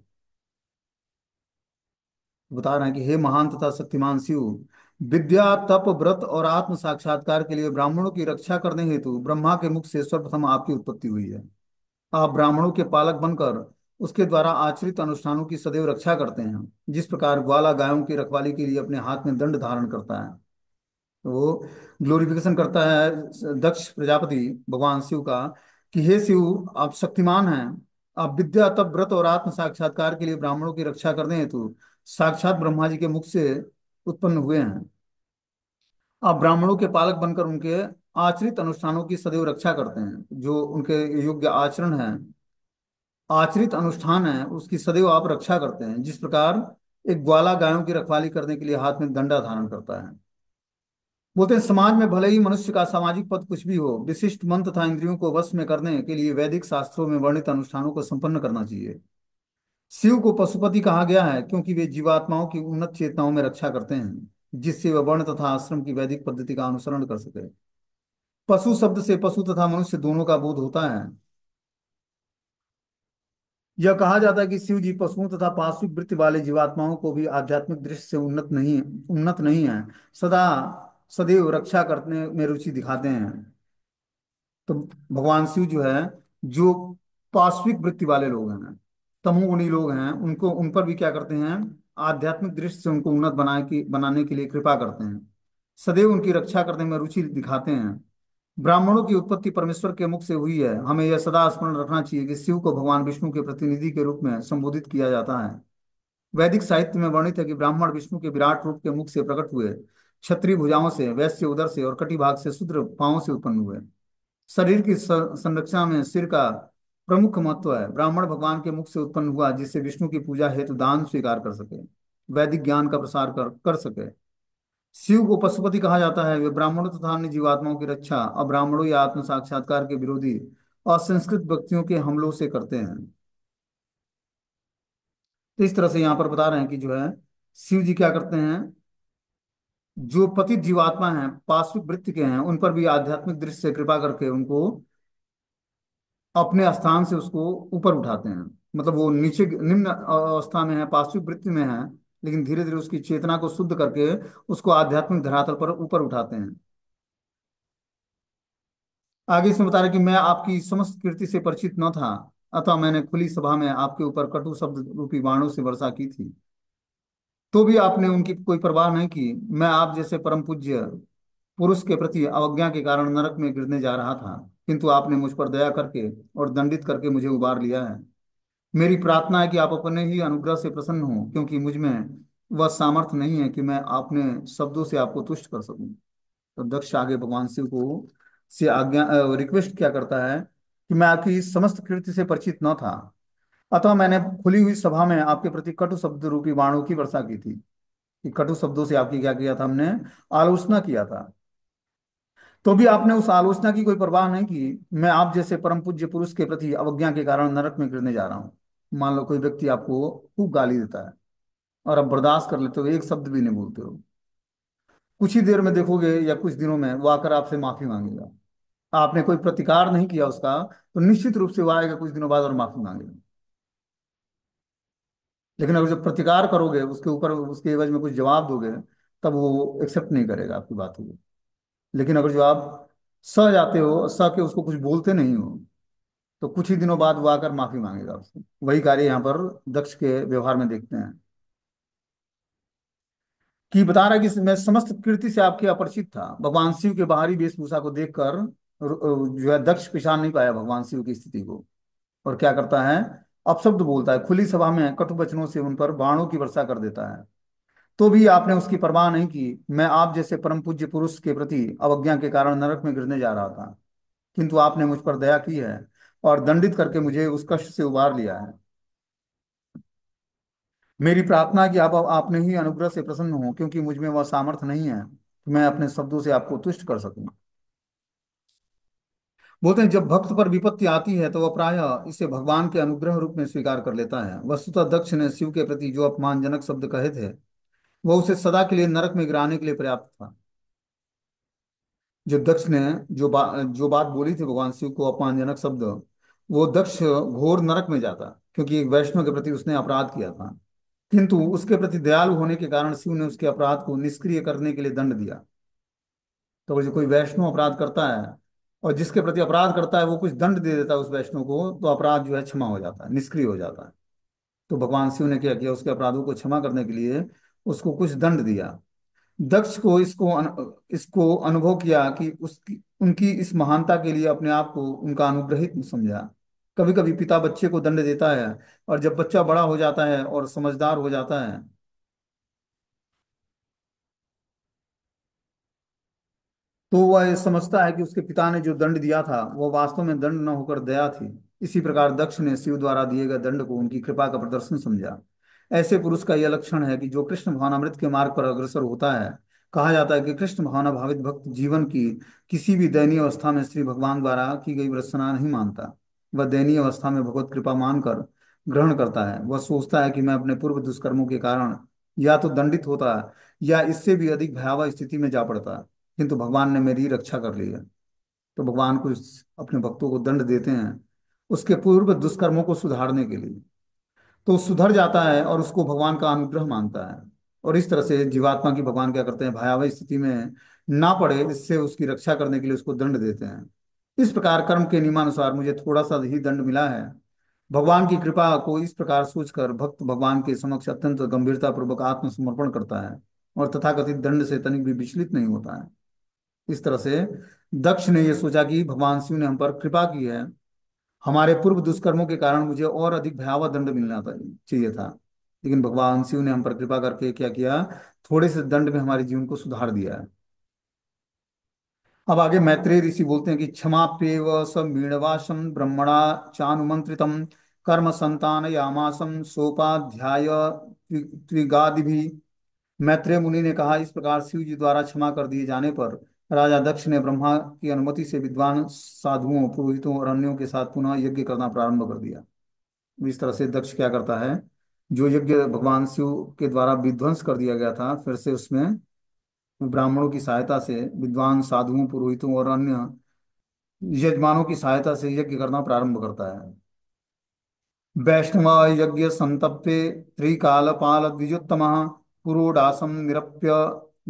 बता रहे हैं कि हे महान तथा शक्तिमान शिव, विद्या तप व्रत और आत्म साक्षात्कार के लिए ब्राह्मणों की रक्षा करने हेतु ब्रह्मा के मुख से सर्वप्रथम आपकी उत्पत्ति हुई है। आप ब्राह्मणों के पालक बनकर उसके द्वारा आचरित अनुष्ठानों की सदैव रक्षा करते हैं, जिस प्रकार ग्वाला गायों की रखवाली के लिए अपने हाथ में दंड धारण करता है। तो वो ग्लोरिफिकेशन करता है दक्ष प्रजापति भगवान शिव का कि हे शिव, आप शक्तिमान हैं। आप विद्या तप व्रत और आत्म साक्षात्कार के लिए ब्राह्मणों की रक्षा करने हेतु साक्षात ब्रह्मा जी के मुख से उत्पन्न हुए हैं। आप ब्राह्मणों के पालक बनकर उनके आचरित अनुष्ठानों की सदैव रक्षा करते हैं, जो उनके योग्य आचरण है, आचरित अनुष्ठान है, उसकी सदैव आप रक्षा करते हैं, जिस प्रकार एक ग्वाला गायों की रखवाली करने के लिए हाथ में डंडा धारण करता है। बोलते हैं समाज में भले ही मनुष्य का सामाजिक पद कुछ भी हो, विशिष्ट मन तथा इंद्रियों को वश में करने के लिए वैदिक शास्त्रों में वर्णित अनुष्ठानों को संपन्न करना चाहिए। शिव को पशुपति कहा गया है क्योंकि वे जीवात्माओं की उन्नत चेतनाओं में रक्षा करते हैं, जिससे वह वर्ण तथा आश्रम की वैदिक पद्धति का अनुसरण कर सके। पशु शब्द से पशु तथा मनुष्य दोनों का बोध होता है। यह कहा जाता है कि शिव जी पशुओं तथा पार्श्विक वृत्ति वाले जीवात्माओं को भी आध्यात्मिक दृष्टि से उन्नत नहीं है, सदा सदैव रक्षा करने में रुचि दिखाते हैं। तो भगवान शिव जो है, जो पार्श्विक वृत्ति वाले लोग हैं, तमोगुणी लोग हैं, उनको उन पर भी क्या करते हैं, आध्यात्मिक दृष्टि से उनको उन्नत बनाने के लिए कृपा करते हैं, सदैव उनकी रक्षा करने में रुचि दिखाते हैं। ब्राह्मणों की उत्पत्ति परमेश्वर के मुख से हुई है। हमें यह सदा स्मरण रखना चाहिए कि शिव को भगवान विष्णु के प्रतिनिधि के रूप में संबोधित किया जाता है। वैदिक साहित्य में वर्णित है कि ब्राह्मण विष्णु के विराट रूप के मुख से प्रकट हुए, क्षत्रिय भुजाओं से, वैश्य उदर से और कटी भाग से, शूद्र पांवों से उत्पन्न हुए। शरीर की संरक्षण में सिर का प्रमुख महत्व है। ब्राह्मण भगवान के मुख से उत्पन्न हुआ, जिससे विष्णु की पूजा हेतु दान स्वीकार कर सके, वैदिक ज्ञान का प्रसार कर सके। शिव को पशुपति कहा जाता है। वे ब्राह्मणों तथा अन्य जीवात्माओं की रक्षा अब्राह्मणों या आत्म साक्षात्कार के विरोधी असंस्कृत व्यक्तियों के हमलों से करते हैं। तो इस तरह से यहाँ पर बता रहे हैं कि जो है, शिव जी क्या करते हैं, जो पतित जीवात्मा हैं, पार्श्विक वृत्ति के हैं, उन पर भी आध्यात्मिक दृष्टि से कृपा करके उनको अपने स्थान से उसको ऊपर उठाते हैं। मतलब वो नीचे निम्न अवस्था में है, पार्श्विक वृत्ति में है, लेकिन धीरे धीरे उसकी चेतना को शुद्ध करके उसको आध्यात्मिक धरातल पर ऊपर उठाते हैं। आगे इसमें बता रहे कि मैं आपकी समस्त कीर्ति से परिचित न था, अतः मैंने खुली सभा में आपके ऊपर कटु शब्द रूपी बाणों से वर्षा की थी, तो भी आपने उनकी कोई परवाह नहीं की। मैं आप जैसे परम पूज्य पुरुष के प्रति अवज्ञा के कारण नरक में गिरने जा रहा था, किंतु आपने मुझ पर दया करके और दंडित करके मुझे उबार लिया है। मेरी प्रार्थना है कि आप अपने ही अनुग्रह से प्रसन्न हो, क्योंकि मुझ में वह सामर्थ्य नहीं है कि मैं अपने शब्दों से आपको तुष्ट कर सकूं। तो दक्ष आगे भगवान शिव को से आज्ञा रिक्वेस्ट क्या करता है कि मैं आपकी इस समस्त कृत्य से परिचित न था, अतः मैंने खुली हुई सभा में आपके प्रति कटु शब्द रूपी बाणों की वर्षा की थी। कि कटु शब्दों से आपकी क्या किया था, हमने आलोचना किया था, तो भी आपने उस आलोचना की कोई परवाह नहीं की। मैं आप जैसे परम पूज्य पुरुष के प्रति अवज्ञा के कारण नरक में गिरने जा रहा हूँ। मान लो कोई व्यक्ति आपको खूब गाली देता है और आप बर्दाश्त कर लेते हो, एक शब्द भी नहीं बोलते हो, कुछ ही देर में देखोगे या कुछ दिनों में वो आकर आपसे माफी मांगेगा। आपने कोई प्रतिकार नहीं किया उसका, तो निश्चित रूप से वो आएगा कुछ दिनों बाद और माफी मांगेगा। लेकिन अगर जब प्रतिकार करोगे उसके ऊपर, उसके एवज में कुछ जवाब दोगे, तब वो एक्सेप्ट नहीं करेगा आपकी बात को। लेकिन अगर जो आप सह जाते हो, सह के उसको कुछ बोलते नहीं हो, तो कुछ ही दिनों बाद वो आकर माफी मांगेगा आपसे। वही कार्य यहाँ पर दक्ष के व्यवहार में देखते हैं। कि बता रहा है कि मैं समस्त कीर्ति से आपके अपरिचित था। भगवान शिव के बाहरी वेशभूषा को देखकर जो है दक्ष पहचान नहीं पाया भगवान शिव की स्थिति को। और क्या करता है, अपशब्द बोलता है, खुली सभा में कटु वचनों से उन पर बाणों की वर्षा कर देता है। तो भी आपने उसकी परवाह नहीं की। मैं आप जैसे परम पूज्य पुरुष के प्रति अवज्ञा के कारण नरक में गिरने जा रहा था, किंतु आपने मुझ पर दया की है और दंडित करके मुझे उस कष्ट से उबार लिया है। मेरी प्रार्थना है कि आप आपने ही अनुग्रह से प्रसन्न हो, क्योंकि मुझ में वह सामर्थ्य नहीं है कि मैं अपने शब्दों से आपको तुष्ट कर सकूं। बोलते हैं जब भक्त पर विपत्ति आती है तो वह प्रायः इसे भगवान के अनुग्रह रूप में स्वीकार कर लेता है। वस्तुतः दक्ष ने शिव के प्रति जो अपमानजनक शब्द कहे थे, वह उसे सदा के लिए नरक में गिराने के लिए पर्याप्त था। जो दक्ष ने जो बात बोली थी भगवान शिव को, अपमानजनक शब्द, वो दक्ष घोर नरक में जाता, क्योंकि एक वैष्णव के प्रति उसने अपराध किया था। किंतु उसके प्रति दयालु होने के कारण शिव ने उसके अपराध को निष्क्रिय करने के लिए दंड दिया। तो जो कोई वैष्णव अपराध करता है और जिसके प्रति अपराध करता है वो कुछ दंड दे देता है उस वैष्णव को, तो अपराध जो है क्षमा हो जाता है, निष्क्रिय हो जाता है। तो भगवान शिव ने क्या किया, उसके अपराधों को क्षमा करने के लिए उसको कुछ दंड दिया। दक्ष को इसको अनुभव किया कि उसकी उनकी इस महानता के लिए अपने आप को उनका अनुग्रहित समझा। कभी कभी पिता बच्चे को दंड देता है, और जब बच्चा बड़ा हो जाता है और समझदार हो जाता है, तो वह ये समझता है कि उसके पिता ने जो दंड दिया था वह वास्तव में दंड न होकर दया थी। इसी प्रकार दक्ष ने शिव द्वारा दिए गए दंड को उनकी कृपा का प्रदर्शन समझा। ऐसे पुरुष का यह लक्षण है कि जो कृष्ण भावनामृत के मार्ग पर अग्रसर होता है। कहा जाता है कि कृष्ण भावना भावित भक्त जीवन की किसी भी दयनीय अवस्था में श्री भगवान द्वारा की गई रचना नहीं मानता। वह दयनीय अवस्था में भगवत कृपा मानकर ग्रहण करता है। वह सोचता है कि मैं अपने पूर्व दुष्कर्मों के कारण या तो दंडित होता या इससे भी अधिक भयावह स्थिति में जा पड़ता, किंतु भगवान ने मेरी रक्षा कर ली है। तो भगवान को अपने भक्तों को दंड देते हैं उसके पूर्व दुष्कर्मों को सुधारने के लिए। तो सुधर जाता है और उसको भगवान का अनुग्रह मानता है। और इस तरह से जीवात्मा की भगवान क्या करते हैं, भयावह स्थिति में ना पड़े इससे उसकी रक्षा करने के लिए उसको दंड देते हैं। इस प्रकार कर्म के नियमानुसार मुझे थोड़ा सा ही दंड मिला है। भगवान की कृपा को इस प्रकार सोचकर भक्त भगवान के समक्ष अत्यंत गंभीरता पूर्वक आत्मसमर्पण करता है और तथाकथित दंड से तनिक भी विचलित नहीं होता है। इस तरह से दक्ष ने यह सोचा कि भगवान शिव ने हम पर कृपा की है, हमारे पूर्व दुष्कर्मों के कारण मुझे और अधिक भयावह दंड मिलना चाहिए था। लेकिन भगवान शिव ने हम पर कृपा करके क्या किया, थोड़े से दंड में हमारे जीवन को सुधार दिया है। अब आगे मैत्रेय ऋषि बोलते हैं कि क्षमाप्येव स मीणवासम ब्रह्मणा चानुमंत्रितम कर्म संतान यामासम सोपाध्याय त्रिगादि भी। मैत्रेय मुनि ने कहा, इस प्रकार शिव जी द्वारा क्षमा कर दिए जाने पर राजा दक्ष ने ब्रह्मा की अनुमति से विद्वान साधुओं, पुरोहितों और अन्यों के साथ पुनः यज्ञ करना प्रारंभ कर दिया। इस तरह से दक्ष क्या करता है, जो यज्ञ भगवान शिव के द्वारा विध्वंस कर दिया गया था, फिर से उसमें ब्राह्मणों की सहायता से, विद्वान साधुओं, पुरोहितों और अन्य यजमानों की सहायता से यज्ञ करना प्रारंभ करता है। वैष्णव यज्ञ संतप्ते त्रिकालपाल द्विजोत्तम पुरोडासम निरप्य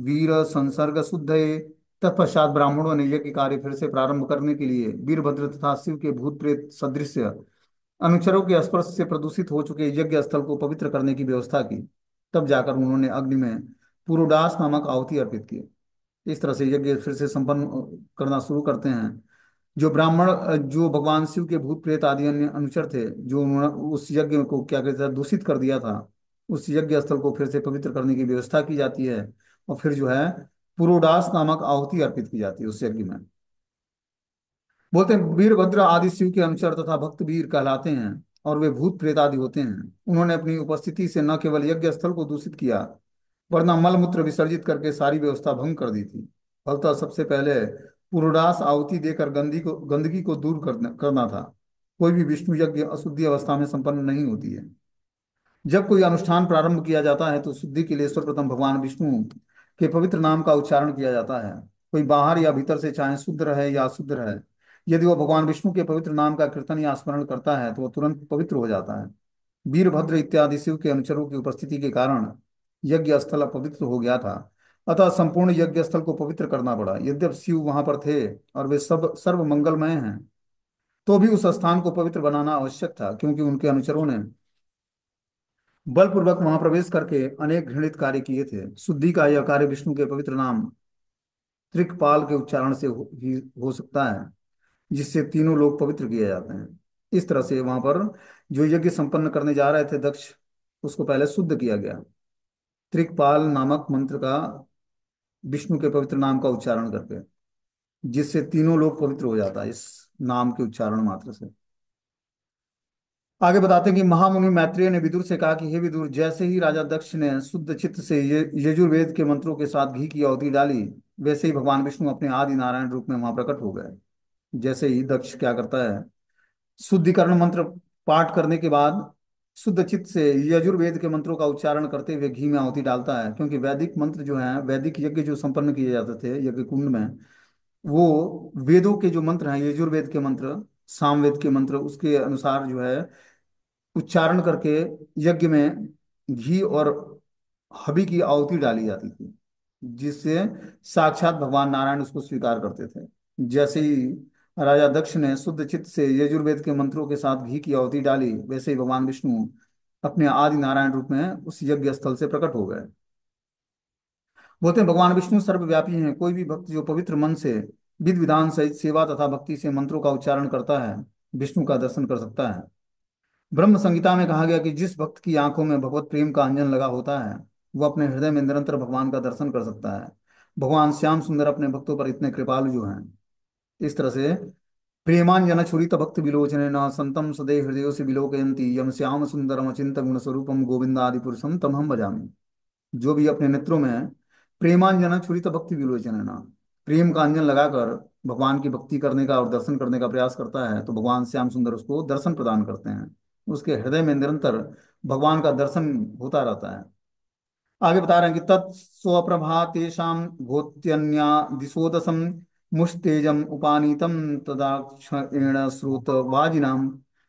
वीर संसर्ग शुद्धये। तत्पश्चात ब्राह्मणों ने यज्ञ कार्य फिर से प्रारंभ करने के लिए वीरभद्र तथा शिव के भूत प्रेत सदृश अनुचरों के स्पर्श से प्रदूषित हो चुके यज्ञ स्थल को पवित्र करने की व्यवस्था की। तब जाकर उन्होंने अग्नि में पुरोडास नामक आहुति अर्पित की। इस तरह से यज्ञ फिर से संपन्न करना शुरू करते हैं। जो ब्राह्मण जो भगवान शिव के भूत प्रेत आदि अन्य अनुचर थे, जो उन्होंने उस यज्ञ को क्या कहते हैं, दूषित कर दिया था, उस यज्ञ स्थल को फिर से पवित्र करने की व्यवस्था की जाती है। और फिर जो है पुरोडास नामक आहुति अर्पित की जाती है उस यज्ञ में। बोलते हैं वीरभद्र आदि शिव के अनुचर तथा भक्त वीर कहलाते हैं, और वे भूत प्रेत आदि होते हैं। उन्होंने अपनी उपस्थिति से न केवल यज्ञ स्थल को दूषित किया, वरना मलमूत्र विसर्जित करके सारी व्यवस्था भंग कर दी थी। फलतः सबसे पहले पुरोडास आहुति देकर गंदगी को दूर करना था। कोई भी विष्णु यज्ञ अशुद्धि अवस्था में संपन्न नहीं होती है। जब कोई अनुष्ठान प्रारंभ किया जाता है तो शुद्धि के लिए सर्वप्रथम भगवान विष्णु के पवित्र नाम का उच्चारण किया जाता है। कोई बाहर या भीतर से, चाहे शुद्ध रहे या अशुद्ध रहे, यदि वह भगवान विष्णु के पवित्र नाम का कीर्तन या स्मरण करता है तो वह तुरंत पवित्र हो जाता है। वीरभद्र इत्यादि शिव के अनुचरों की उपस्थिति के कारण यज्ञ स्थल अपवित्र हो गया था, अतः संपूर्ण यज्ञ स्थल को पवित्र करना पड़ा। यद्यप शिव वहां पर थे और वे सब सर्व मंगलमय हैं, तो भी उस स्थान को पवित्र बनाना आवश्यक था, क्योंकि उनके अनुचरों ने बलपूर्वक वहां प्रवेश करके अनेक घृणित कार्य किए थे। शुद्धि का यह कार्य विष्णु के पवित्र नाम त्रिकपाल के उच्चारण से ही हो सकता है, जिससे तीनों लोग पवित्र किए जाते हैं। इस तरह से वहां पर जो यज्ञ संपन्न करने जा रहे थे दक्ष, उसको पहले शुद्ध किया गया त्रिकपाल नामक मंत्र का, विष्णु के पवित्र नाम का उच्चारण करके, जिससे तीनों लोग पवित्र हो जाता है इस नाम के उच्चारण मात्र से। आगे बताते हैं कि महामुनि मैत्रेय ने विदुर से कहा कि हे विदुर, जैसे ही राजा दक्ष ने शुद्ध चित्त से यजुर्वेद के मंत्रों के साथ घी की आहुति डाली, वैसे ही भगवान विष्णु अपने आदि नारायण रूप में वहां प्रकट हो गए। जैसे ही दक्ष क्या करता है, शुद्धिकरण मंत्र पाठ करने के बाद शुद्ध चित्त से यजुर्वेद के मंत्रों का उच्चारण करते हुए घी में आहुति डालता है, क्योंकि वैदिक मंत्र जो है, वैदिक यज्ञ जो संपन्न किए जाते थे यज्ञ कुंड में, वो वेदों के जो मंत्र हैं, यजुर्वेद के मंत्र, सामवेद के मंत्र, उसके अनुसार जो है उच्चारण करके यज्ञ में घी और हबी की आहुति डाली जाती थी, जिससे साक्षात भगवान नारायण उसको स्वीकार करते थे। जैसे ही राजा दक्ष ने शुद्ध चित्त से यजुर्वेद के मंत्रों के साथ घी की आहुति डाली, वैसे ही भगवान विष्णु अपने आदि नारायण रूप में उस यज्ञ स्थल से प्रकट हो गए। बोलते हैं भगवान विष्णु सर्वव्यापी हैं। कोई भी भक्त जो पवित्र मन से विधि विधान सहित सेवा तथा भक्ति से मंत्रों का उच्चारण करता है, विष्णु का दर्शन कर सकता है। ब्रह्म संहिता में कहा गया कि जिस भक्त की आंखों में भगवत प्रेम का अंजन लगा होता है, वह अपने हृदय में निरंतर भगवान का दर्शन कर सकता है। भगवान श्याम सुंदर अपने भक्तों पर इतने कृपालु जो हैं। इस तरह से प्रेमांजन छुरित भक्त विलोचने न संतम सदे हृदय से विलोकयंती यम श्याम सुंदरम अचिंत गुण स्वरूपम गोविंद आदि पुरुषम तम हम भजामि। जो भी अपने नेत्रों में प्रेमांजन छुरित भक्ति विलोचन है ना, प्रेम का अंजन लगाकर भगवान की भक्ति करने का और दर्शन करने का प्रयास करता है, तो भगवान श्याम सुंदर उसको दर्शन प्रदान करते हैं। उसके हृदय में निरंतर भगवान का दर्शन होता रहता है। आगे बता रहे हैं कि तत्स्वप्रभा तेषाम भूत्यन्या दिशोदसम मुष्तेजम उपानीतम तदाक्षेण स्रोत वाजिनाम।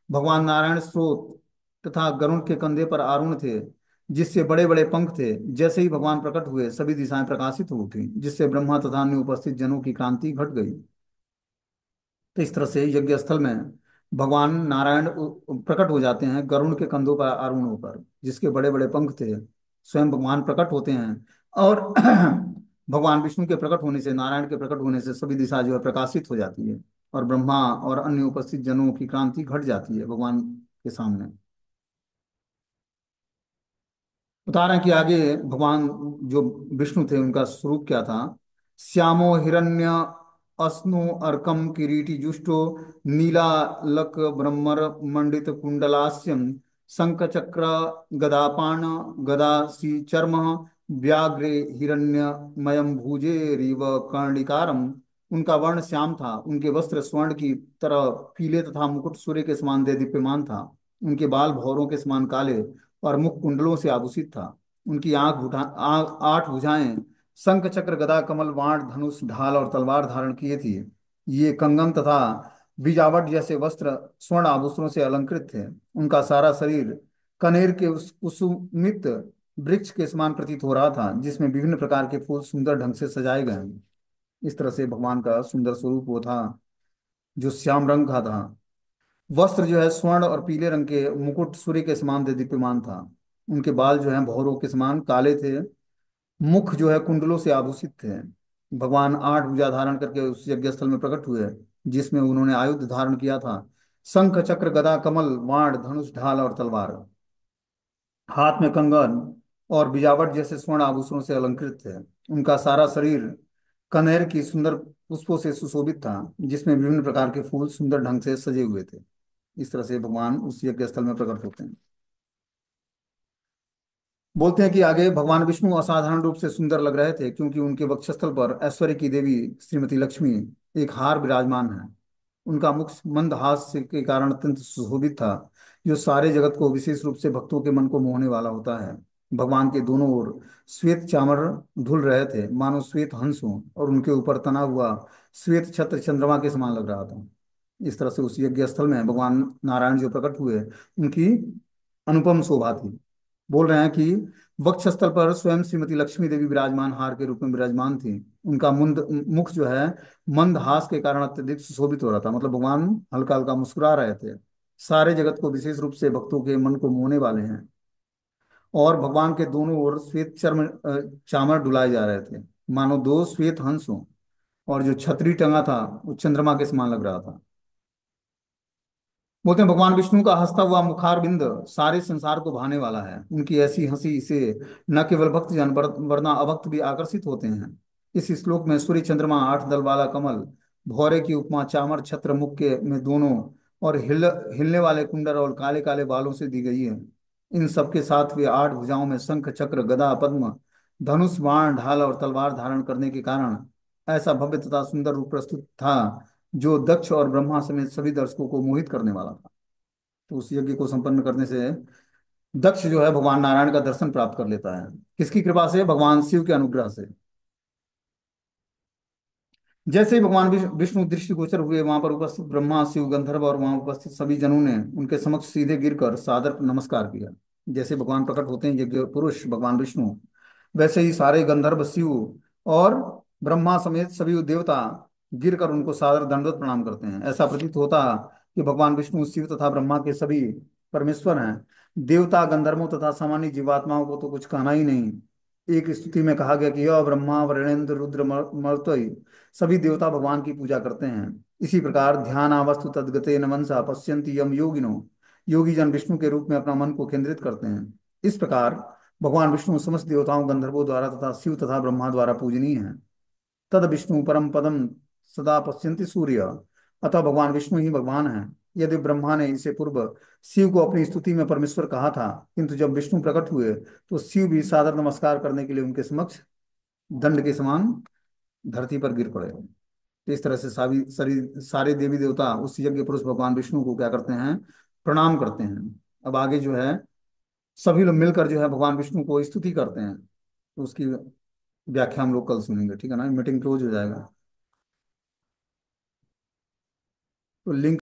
भगवान नारायण स्रोत तथा गरुड़ के कंधे पर आरूढ़ थे, जिससे बड़े बड़े पंख थे। जैसे ही भगवान प्रकट हुए, सभी दिशाएं प्रकाशित हो उठी, जिससे ब्रह्मा तथा अन्य उपस्थित जनों की क्रांति घट गई। तो इस तरह से यज्ञ स्थल में भगवान नारायण प्रकट हो जाते हैं गरुड़ के कंधों पर आरूढ़ होकर, जिसके बड़े बड़े पंख थे। स्वयं भगवान प्रकट होते हैं, और भगवान विष्णु के प्रकट होने से, नारायण के प्रकट होने से सभी दिशा जो है प्रकाशित हो जाती है, और ब्रह्मा और अन्य उपस्थित जनों की क्रांति घट जाती है भगवान के सामने। बता रहे हैं कि आगे भगवान जो विष्णु थे, उनका स्वरूप क्या था। श्यामो हिरण्य अस्नु अर्कम किरीटी जुष्टो नीलालक ब्रह्मर मंडित कुंडलास्यम शंख चक्र गदापाण गदासी चर्म व्याघ्रे हिरण्यमयम भुजे रिव कर्णिकारम। उनका वर्ण श्याम था, उनके वस्त्र स्वर्ण की तरह पीले तथा मुकुट सूर्य के समान दे दीप्यमान था। उनके बाल भौरों के समान काले और मुख कुंडलों से आभूषित था। उनकी आठ भुजाएं शंख चक्र गदा कमल वाण धनुष ढाल और तलवार धारण किए थी। ये कंगन तथा बीजावट जैसे वस्त्र स्वर्ण आभूषणों से अलंकृत थे। उनका सारा शरीर कनेर के उस कुसुमित वृक्ष के समान प्रतीत हो रहा था, जिसमें विभिन्न प्रकार के फूल सुंदर ढंग से सजाए गए हैं। इस तरह से भगवान का सुंदर स्वरूप वो था, जो श्याम रंग का था। वस्त्र जो है स्वर्ण और पीले रंग के, मुकुट सूर्य के समान दीप्यमान था। उनके बाल जो है भौरों के समान काले थे। मुख जो है कुंडलों से आभूषित थे। भगवान आठ भुजा धारण करके उस यज्ञ स्थल में प्रकट हुए, जिसमें उन्होंने आयुध धारण किया था, शंख चक्र गदा कमल वाण धनुष ढाल और तलवार। हाथ में कंगन और बिजावट जैसे स्वर्ण आभूषणों से अलंकृत थे। उनका सारा शरीर कनेर की सुंदर पुष्पों से सुशोभित था, जिसमें विभिन्न प्रकार के फूल सुंदर ढंग से सजे हुए थे। इस तरह से भगवान उस यज्ञ स्थल में प्रकट होते हैं। बोलते हैं कि आगे भगवान विष्णु असाधारण रूप से सुंदर लग रहे थे, क्योंकि उनके वक्षस्थल पर ऐश्वर्य की देवी श्रीमती लक्ष्मी एक हार विराजमान है। उनका मुख मंद हास्य के कारण अत्यंत सुशोभित था, जो सारे जगत को, विशेष रूप से भक्तों के मन को मोहने वाला होता है। भगवान के दोनों ओर श्वेत चामर धुल रहे थे, मानो श्वेत हंस हों, और उनके ऊपर तना हुआ श्वेत छत्र चंद्रमा के समान लग रहा था। इस तरह से उस यज्ञ स्थल में भगवान नारायण जो प्रकट हुए, उनकी अनुपम शोभा थी। बोल रहे हैं कि वक्षस्थल पर स्वयं श्रीमती लक्ष्मी देवी विराजमान हार के रूप में विराजमान थी। उनका मुख जो है मंद हास के कारण अत्यधिक सुशोभित हो रहा था, मतलब भगवान हल्का हल्का मुस्कुरा रहे थे। सारे जगत को, विशेष रूप से भक्तों के मन को मोहने वाले हैं। और भगवान के दोनों ओर श्वेत चामर डुलाए जा रहे थे, मानो दो श्वेत हंस हों। और जो छतरी टंगा था वो चंद्रमा के समान लग रहा था। बोलते हैं भगवान विष्णु का हंसता हुआ मुखार बिंद सारे संसार को भाने वाला है। उनकी ऐसी हंसी से न केवल भक्त जन वरना अभक्त भी आकर्षित होते हैं। इस श्लोक में सूर्य चंद्रमा, आठ दल वाला कमल, भौरे की उपमा चामर छत्र मुख के में दोनों, और हिलने वाले कुंडल और काले काले बालों से दी गई है। इन सबके साथ वे आठ भुजाओं में शंख चक्र गदा पद्म धनुष बाण ढाल और तलवार धारण करने के कारण ऐसा भव्य तथा सुंदर रूप प्रस्तुत था, जो दक्ष और ब्रह्मा समेत सभी दर्शकों को मोहित करने वाला था। तो उस यज्ञ को संपन्न करने से दक्ष जो है भगवान नारायण का दर्शन प्राप्त कर लेता है। किसकी कृपा से? भगवान शिव के अनुग्रह से। जैसे ही भगवान विष्णु दृष्टिगोचर हुए, वहां पर उपस्थित ब्रह्मा, शिव, गंधर्व और वहां उपस्थित सभी जनों ने उनके समक्ष सीधे गिरकर सादर नमस्कार किया। जैसे भगवान प्रकट होते हैं यज्ञ पुरुष भगवान विष्णु, वैसे ही सारे गंधर्व, शिव और ब्रह्मा समेत सभी देवता गिरकर उनको सादर दंडवत प्रणाम करते हैं। ऐसा प्रतीत होता कि भगवान विष्णु, शिव तथा ब्रह्मा के सभी परमेश्वर हैं। देवता, गंधर्वों तथा सामान्य जीवात्माओं को तो कुछ कहना ही नहीं। एक स्तुति में कहा गया कि यह ब्रह्मा वरेण्य रुद्र मरुतय सभी देवता भगवान की पूजा करते हैं। इसी प्रकार ध्यानावस्थु तद्गते न मनसा पश्यन्ति यम योगिनो, योगी जन विष्णु के रूप में अपना मन को केंद्रित करते हैं। इस प्रकार भगवान विष्णु समस्त देवताओं, गंधर्वों द्वारा तथा शिव तथा ब्रह्मा द्वारा पूजनीय हैं। तद विष्णु परम पदम सदा पश्यन्ति सूर्य, अतः भगवान विष्णु ही भगवान हैं। यदि ब्रह्मा ने इसे पूर्व शिव को अपनी स्तुति में परमेश्वर कहा था, किंतु जब विष्णु प्रकट हुए तो शिव भी सादर नमस्कार करने के लिए उनके समक्ष दंड के समान धरती पर गिर पड़े। तो इस तरह से सारे देवी देवता उस यज्ञ पुरुष भगवान विष्णु को क्या करते हैं? प्रणाम करते हैं। अब आगे जो है सभी लोग मिलकर जो है भगवान विष्णु को स्तुति करते हैं। तो उसकी व्याख्या हम लोग कल सुनेंगे, ठीक है ना? मीटिंग क्लोज हो जाएगा। तो लिंक